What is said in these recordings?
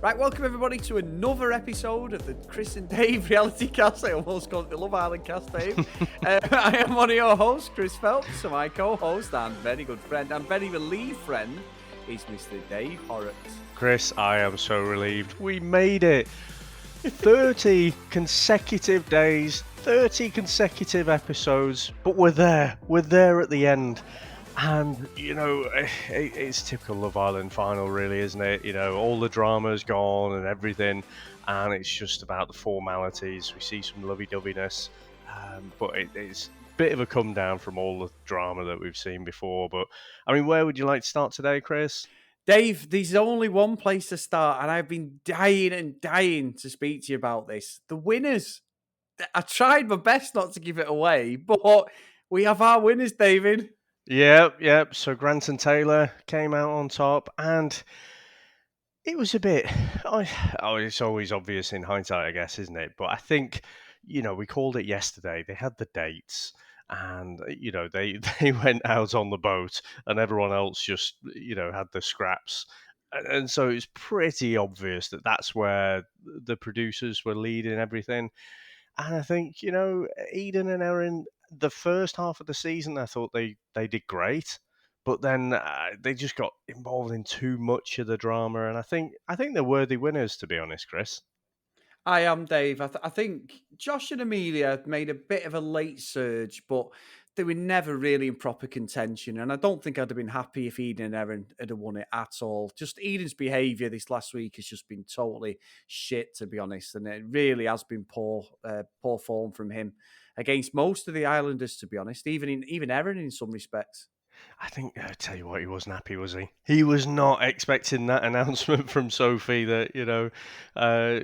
Right, welcome everybody to another episode of the Chris and Dave reality cast. I almost called it the Love Island cast, Dave. I am one of your hosts, Chris Phelps, so my co-host and very good friend and very relieved friend is Mr. Dave Horrocks. Chris, I am so relieved. We made it. 30 consecutive days, 30 consecutive episodes, but we're there. We're there at the end. And, it's typical Love Island final, really, isn't it? All the drama's gone and everything, and it's just about the formalities. We see some lovey-doveyness, but it's a bit of a come down from all the drama that we've seen before. But, where would you like to start today, Chris? Dave, there's only one place to start, and I've been dying and dying to speak to you about this. The winners. I tried my best not to give it away, but we have our winners, David. Yep. So Grant and Taylor came out on top, and it was a bit. It's always obvious in hindsight, I guess, isn't it? But I think, we called it yesterday. They had the dates, and they they went out on the boat, and everyone else just had the scraps. And so it's pretty obvious that that's where the producers were leading everything. And I think, Eden and Erin, the first half of the season, I thought they did great, but then they just got involved in too much of the drama, and I think they're worthy winners, to be honest, Chris. I am Dave. I think Josh and Amelia made a bit of a late surge, but they were never really in proper contention. And I don't think I'd have been happy if Eden and Erin had won it at all. Just Eden's behaviour this last week has just been totally shit, to be honest. And it really has been poor form from him against most of the Islanders, to be honest. Even Erin in some respects. I think, I tell you what, he wasn't happy, was he? He was not expecting that announcement from Sophie that,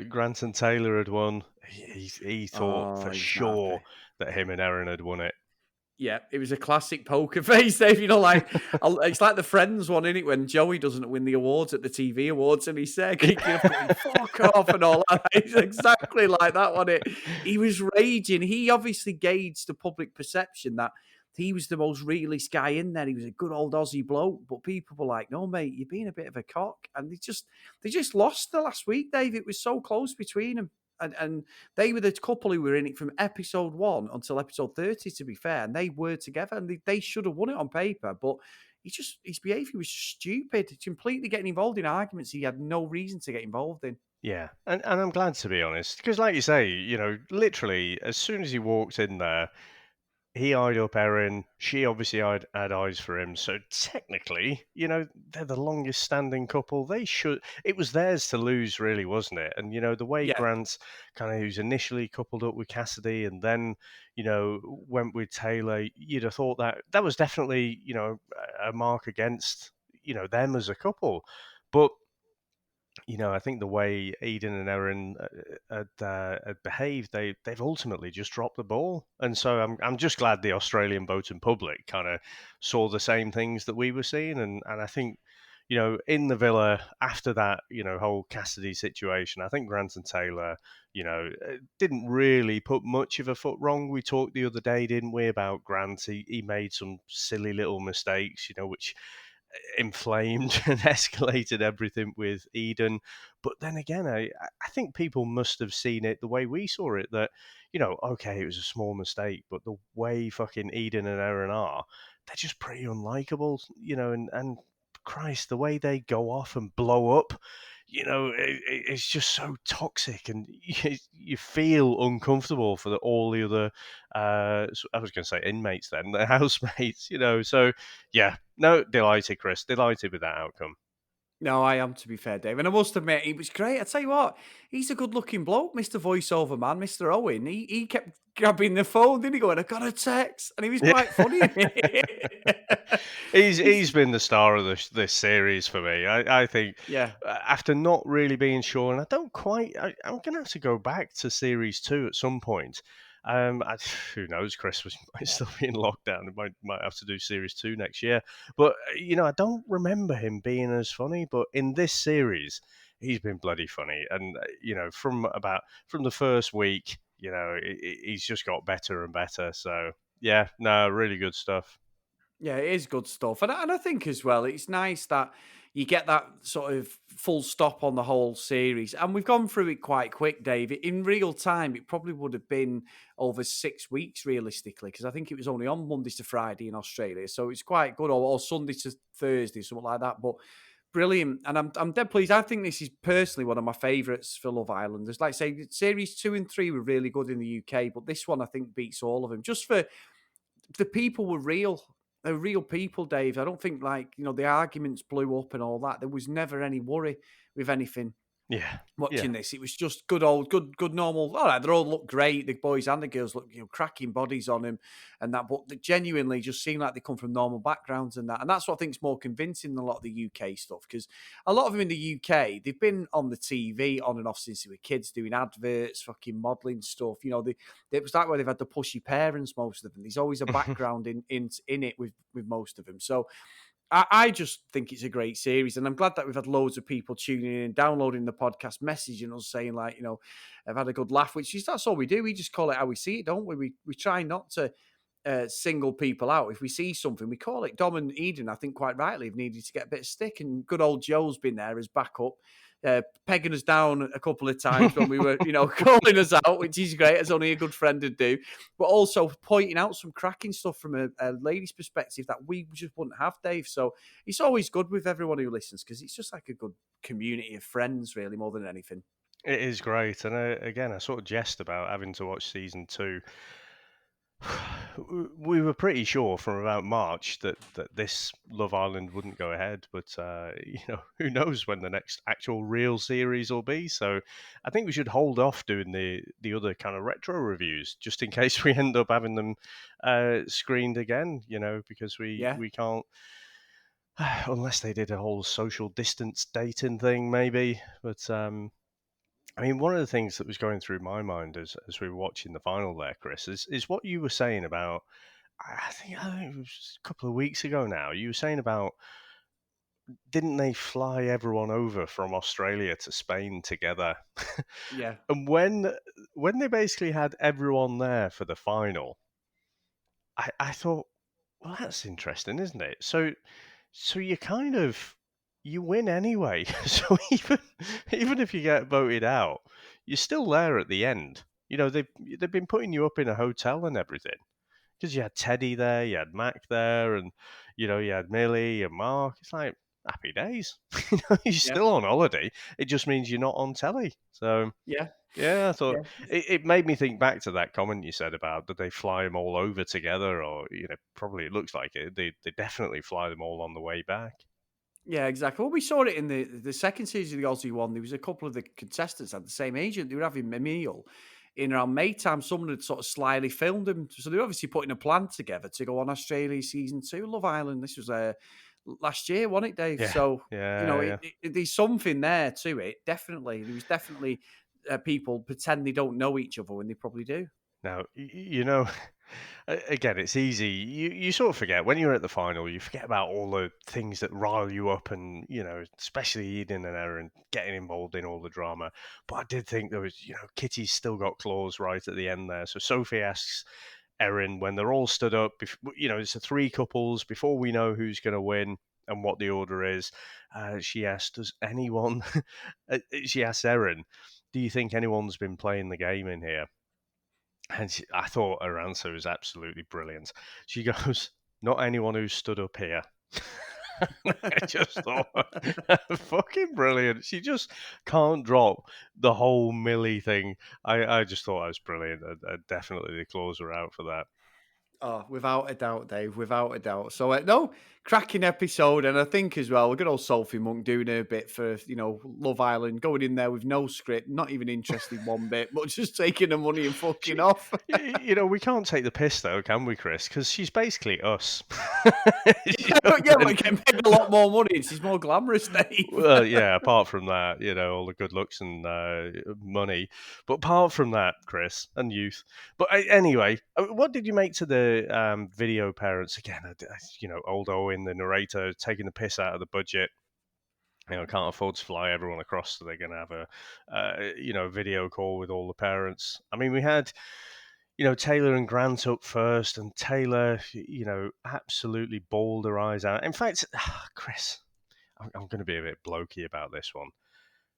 Grant and Taylor had won. He thought for sure that him and Erin had won it. Yeah, it was a classic poker face, Dave. It's like the Friends one, isn't it? When Joey doesn't win the awards at the TV awards, and he said, kicking up, going, "Fuck off," and all that. It's exactly like that one. He was raging. He obviously gauged the public perception that he was the most realist guy in there. He was a good old Aussie bloke, but people were like, "No, mate, you're being a bit of a cock," and they just lost the last week, Dave. It was so close between them. And they were the couple who were in it from episode 1 until episode 30, to be fair. And they were together, and they should have won it on paper. But his behaviour was stupid. Completely getting involved in arguments he had no reason to get involved in. Yeah, and I'm glad, to be honest, because like you say, literally, as soon as he walked in there, he eyed up Erin. She obviously had eyes for him. So technically, they're the longest standing couple. They should. It was theirs to lose, really, wasn't it? And the way Yeah. Grant kind of, who's initially coupled up with Cassidy, and then went with Taylor, you'd have thought that was definitely a mark against them as a couple. But I think the way Eden and Erin had behaved, they've ultimately just dropped the ball, and so I'm just glad the Australian voting public kind of saw the same things that we were seeing, and I think in the villa after that whole Cassidy situation, I think Grant and Taylor didn't really put much of a foot wrong. We talked the other day, didn't we, about Grant? He made some silly little mistakes, which inflamed and escalated everything with Eden. But then again, I think people must have seen it the way we saw it, that, okay, it was a small mistake, but the way fucking Eden and Erin are, they're just pretty unlikable, and Christ, the way they go off and blow up, it's just so toxic, and you feel uncomfortable for all the other, I was going to say inmates then, the housemates, so yeah, no, delighted, Chris, delighted with that outcome. No, I am, to be fair, Dave. And I must admit, he was great. I tell you what, he's a good-looking bloke, Mr. Voiceover Man, Mr. Owen. He kept grabbing the phone, didn't he? Going, "I got a text," and he was quite funny. He's been the star of this series for me. I think, Yeah. after not really being sure, and I'm going to have to go back to series 2 at some point. Who knows? Christmas might still be in lockdown. It might have to do series 2 next year. But I don't remember him being as funny. But in this series, he's been bloody funny. And from the first week, he's just got better and better. So yeah, no, really good stuff. Yeah, it is good stuff. And I think as well, it's nice that, you get that sort of full stop on the whole series. And we've gone through it quite quick, Dave. In real time, it probably would have been over 6 weeks realistically, because I think it was only on Mondays to Friday in Australia. So it's quite good, or Sunday to Thursday, something like that. But brilliant. And I'm dead pleased. I think this is personally one of my favourites for Love Island. There's, like I say, series 2 and 3 were really good in the UK, but this one I think beats all of them. Just for the people were real. They're real people, Dave. I don't think, like, the arguments blew up and all that. There was never any worry with anything Yeah, yeah. watching this. It was just good old, good normal. All right, they all look great. The boys and the girls look, cracking bodies on him and that. But they genuinely just seem like they come from normal backgrounds and that. And that's what I think's more convincing than a lot of the UK stuff, because a lot of them in the UK, they've been on the TV on and off since they were kids, doing adverts, fucking modelling stuff. It was that way they've had the pushy parents, most of them. There's always a background in it with most of them. So I just think it's a great series, and I'm glad that we've had loads of people tuning in and downloading the podcast, messaging us saying, like, I've had a good laugh, that's all we do. We just call it how we see it, don't we? We try not to single people out. If we see something, we call it. Dom and Eden, I think quite rightly, have needed to get a bit of stick, and good old Joe's been there as backup, pegging us down a couple of times when we were, calling us out, which is great, as only a good friend would do, but also pointing out some cracking stuff from a lady's perspective that we just wouldn't have, Dave. So it's always good with everyone who listens, because it's just like a good community of friends, really, more than anything. It is great. And again, I sort of jest about having to watch season 2. We were pretty sure from about March that this Love Island wouldn't go ahead, but who knows when the next actual real series will be. So I think we should hold off doing the other kind of retro reviews, just in case we end up having them screened again, because Yeah. we can't, unless they did a whole social distance dating thing maybe. But I mean, one of the things that was going through my mind as we were watching the final there, Chris, is what you were saying about. I think it was a couple of weeks ago now. You were saying about, didn't they fly everyone over from Australia to Spain together? Yeah. And when they basically had everyone there for the final, I thought, well, that's interesting, isn't it? So you win anyway. So even if you get voted out, you're still there at the end. They've been putting you up in a hotel and everything, because you had Teddy there, you had Mac there, and you had Millie and Mark. It's like happy days. You're Yeah. still on holiday. It just means you're not on telly. So Yeah. yeah, I thought Yeah. it made me think back to that comment you said about, did they fly them all over together, or probably it looks like it. They definitely fly them all on the way back. Yeah, exactly. Well, we saw it in the second season of the Aussie one. There was a couple of the contestants had the same agent. They were having a meal in around May time. Someone had sort of slyly filmed them. So they're obviously putting a plan together to go on Australia season 2, Love Island. This was last year, wasn't it, Dave? Yeah, So, yeah. there's something there to it. Definitely. There was definitely people pretend they don't know each other when they probably do. Now, again, it's easy. You sort of forget when you're at the final. You forget about all the things that rile you up, and especially Eden and Erin getting involved in all the drama. But I did think there was, Kitty's still got claws right at the end there. So Sophie asks Erin, when they're all stood up, it's the 3 couples before we know who's going to win and what the order is. She asked, "Does anyone?" She asked Erin, "Do you think anyone's been playing the game in here?" And I thought her answer was absolutely brilliant. She goes, "Not anyone who stood up here." I just thought, fucking brilliant. She just can't drop the whole Millie thing. I just thought that was brilliant. Definitely the claws were out for that. Oh, without a doubt, Dave, without a doubt. So, no, cracking episode. And I think as well, good old Sophie Monk doing her bit for, Love Island, going in there with no script, not even interested one bit, but just taking the money and fucking off. We can't take the piss though, can we, Chris? Because she's basically us. Yeah, but getting paid a lot more money and she's more glamorous, Dave. Well, yeah, apart from that, all the good looks and money. But apart from that, Chris, and youth. But anyway, what did you make to the video parents? Again, old Owen, the narrator, taking the piss out of the budget. Can't afford to fly everyone across, so they're going to have a video call with all the parents. I mean, we had, Taylor and Grant up first, and Taylor, absolutely bawled her eyes out. In fact, Chris, I'm going to be a bit blokey about this one.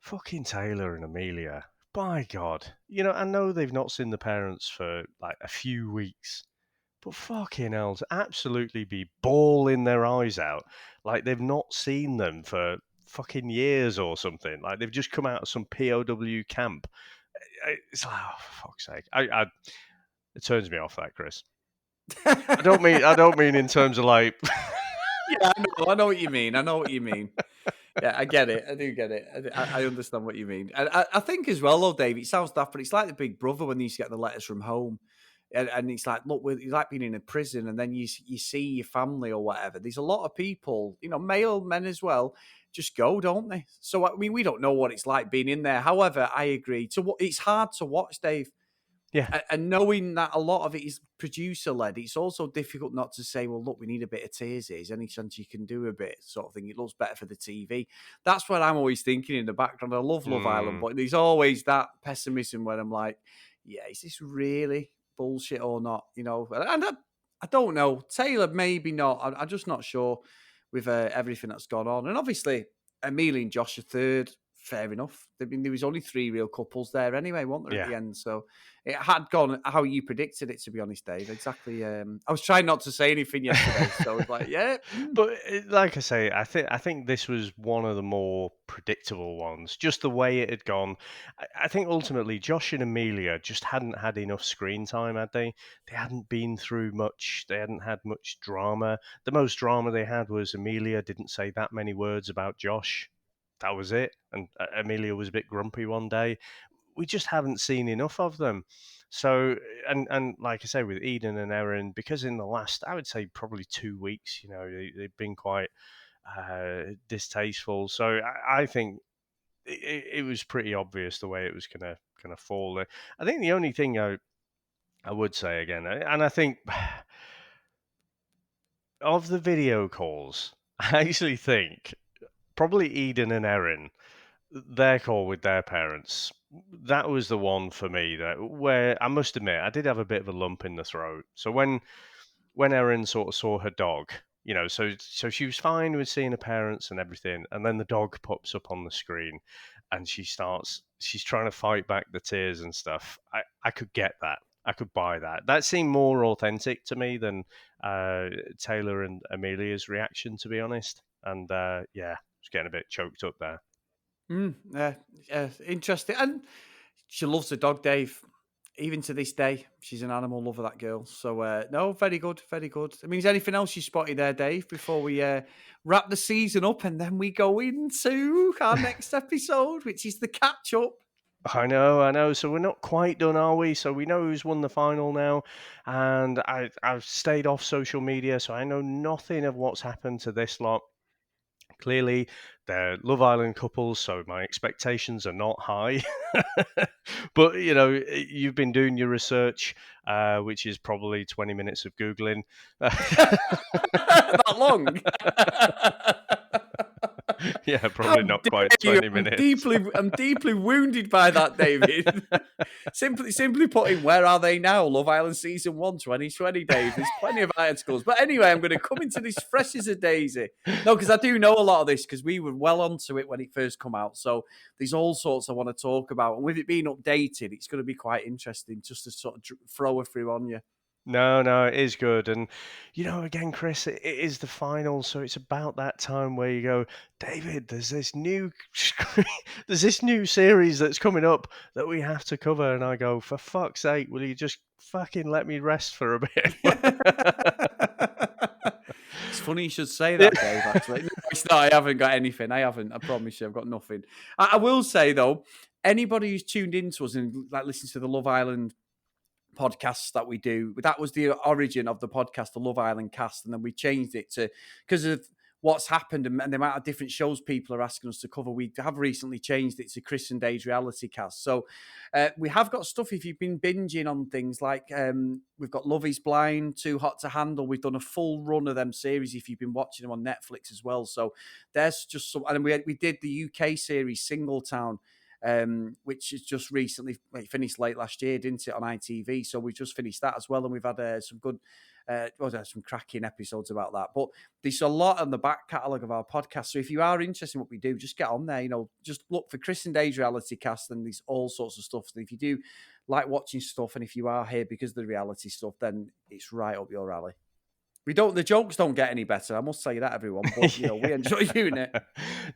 Fucking Taylor and Amelia. By God. I know they've not seen the parents for like a few weeks, but fucking hell, to absolutely be bawling their eyes out like they've not seen them for fucking years or something. Like they've just come out of some POW camp. It's like, oh, for fuck's sake. It turns me off, that, Chris. I don't mean in terms of like. Yeah, I know what you mean. I know what you mean. Yeah, I get it. I do get it. I understand what you mean. And I think as well, though, Dave, it sounds daft, but it's like the Big Brother when you used to get the letters from home. And it's like, look, it's like being in a prison, and then you see your family or whatever. There's a lot of people, male men as well, just go, don't they? So, I mean, we don't know what it's like being in there. However, I agree. It's hard to watch, Dave. Yeah. And knowing that a lot of it is producer led, it's also difficult not to say, well, look, we need a bit of tears here. Is there any chance you can do a bit, sort of thing? It looks better for the TV. That's what I'm always thinking in the background. I love Love Island, but there's always that pessimism where I'm like, yeah, is this really bullshit or not? And I don't know. Taylor, maybe not. I'm just not sure with everything that's gone on. And obviously, Amelia and Josh are third. Fair enough. I mean, there was only 3 real couples there anyway, weren't there, at the end? So it had gone how you predicted it, to be honest, Dave. Exactly. I was trying not to say anything yesterday, so I was like, yeah. But like I say, I think this was one of the more predictable ones. Just the way it had gone. I think ultimately Josh and Amelia just hadn't had enough screen time, had they? They hadn't been through much. They hadn't had much drama. The most drama they had was Amelia didn't say that many words about Josh. That was it. And Amelia was a bit grumpy one day. We just haven't seen enough of them. So, and like I say, with Eden and Erin, because in the last, I would say probably 2 weeks, they've been quite distasteful. So I think it was pretty obvious the way it was gonna fall. I think the only thing I would say again, and I think of the video calls, I actually think probably Eden and Erin, their call with their parents, that was the one for me where I must admit I did have a bit of a lump in the throat. So when Erin sort of saw her dog, so she was fine with seeing her parents and everything, and then the dog pops up on the screen, and she's trying to fight back the tears and stuff. I could get that. I could buy that. That seemed more authentic to me than Taylor and Amelia's reaction, to be honest. And yeah, I was getting a bit choked up there. Interesting. And she loves the dog, Dave. Even to this day, she's an animal lover, that girl. So, no, very good, very good. I mean, is there anything else you spotted there, Dave, before we wrap the season up and then we go into our next episode, which is the catch-up? I know. So we're not quite done, are we? So we know who's won the final now. And I've stayed off social media, so I know nothing of what's happened to this lot. Clearly, they're Love Island couples, so my expectations are not high. But, you've been doing your research, which is probably 20 minutes of Googling. That long? Yeah, probably not quite 20 minutes. I'm deeply wounded by that, David. simply putting, where are they now? Love Island Season 1, 2020, Dave. There's plenty of articles. But anyway, I'm going to come into this fresh as a daisy. No, because I do know a lot of this, because we were well onto it when it first come out. So there's all sorts I want to talk about. And with it being updated, it's going to be quite interesting just to sort of throw a through on you. No, it is good. And, again, Chris, it is the final. So it's about that time where you go, David, there's this new series that's coming up that we have to cover. And I go, for fuck's sake, will you just fucking let me rest for a bit? It's funny you should say that, Dave, actually. No, it's not. I haven't got anything. I haven't. I promise you, I've got nothing. I will say, though, anybody who's tuned into us and listens to the Love Island podcasts that we do, that was the origin of the podcast, the Love Island cast, and then we changed it to, because of what's happened and the amount of different shows people are asking us to cover, we have recently changed it to Chris and Dave's reality cast. So we have got stuff, if you've been binging on things like we've got Love is Blind, Too Hot to Handle. We've done a full run of them series if you've been watching them on Netflix as well. So there's just some, and we did the UK series Singletown. which is just recently finished late last year, didn't it, on ITV? So we just finished that as well, and we've had some good, some cracking episodes about that. But there's a lot on the back catalogue of our podcast. So if you are interested in what we do, just get on there. Just look for Chris and Dave's Reality Cast, and there's all sorts of stuff. And if you do like watching stuff, and if you are here because of the reality stuff, then it's right up your alley. The jokes don't get any better. I must say that, everyone. But we enjoy doing it.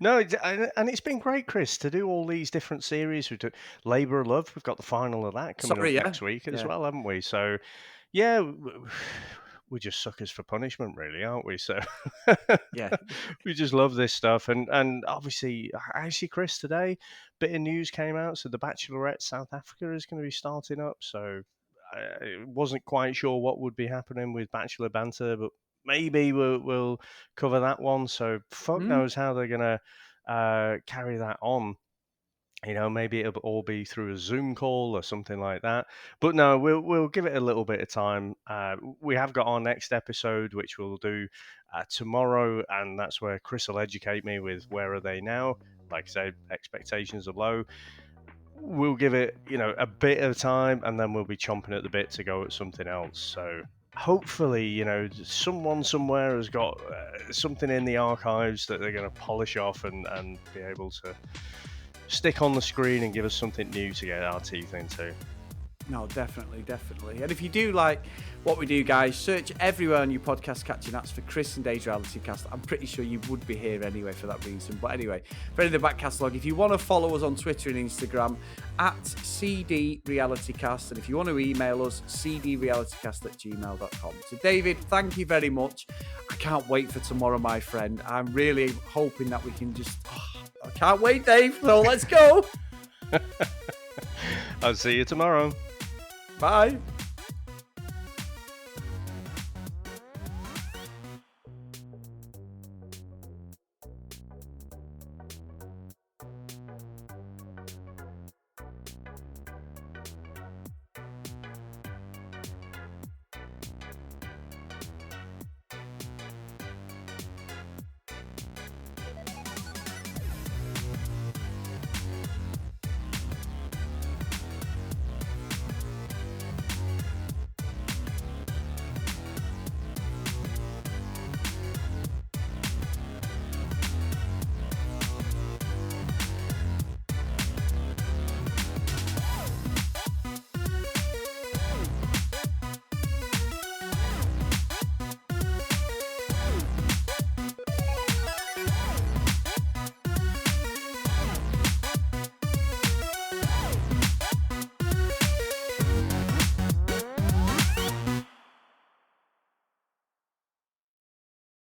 No, and it's been great, Chris, to do all these different series. We do Labour of Love. We've got the final of that coming up next week as well, haven't we? So, yeah, we're just suckers for punishment, really, aren't we? So, yeah, we just love this stuff. And obviously, actually, Chris, today, bit of news came out. So, The Bachelorette South Africa is going to be starting up. So, I wasn't quite sure what would be happening with Bachelor Banter, but maybe we'll cover that one. So fuck knows how they're going to carry that on. Maybe it'll all be through a Zoom call or something like that. But no, we'll give it a little bit of time. We have got our next episode, which we'll do tomorrow, and that's where Chris will educate me with where are they now. Like I said, expectations are low. We'll give it, a bit of time, and then we'll be chomping at the bit to go at something else. So hopefully, someone somewhere has got something in the archives that they're going to polish off and be able to stick on the screen and give us something new to get our teeth into. No, definitely. And if you do like what we do, guys, search everywhere on your podcast catching apps for Chris and Dave's Reality Cast. I'm pretty sure you would be here anyway for that reason. But anyway, for any of the back catalogue, if you want to follow us on Twitter and Instagram, at cdrelaitycast, and if you want to email us, cdrealitycast@gmail.com. So, David, thank you very much. I can't wait for tomorrow, my friend. I'm really hoping that we can I can't wait, Dave. So let's go. I'll see you tomorrow. Bye.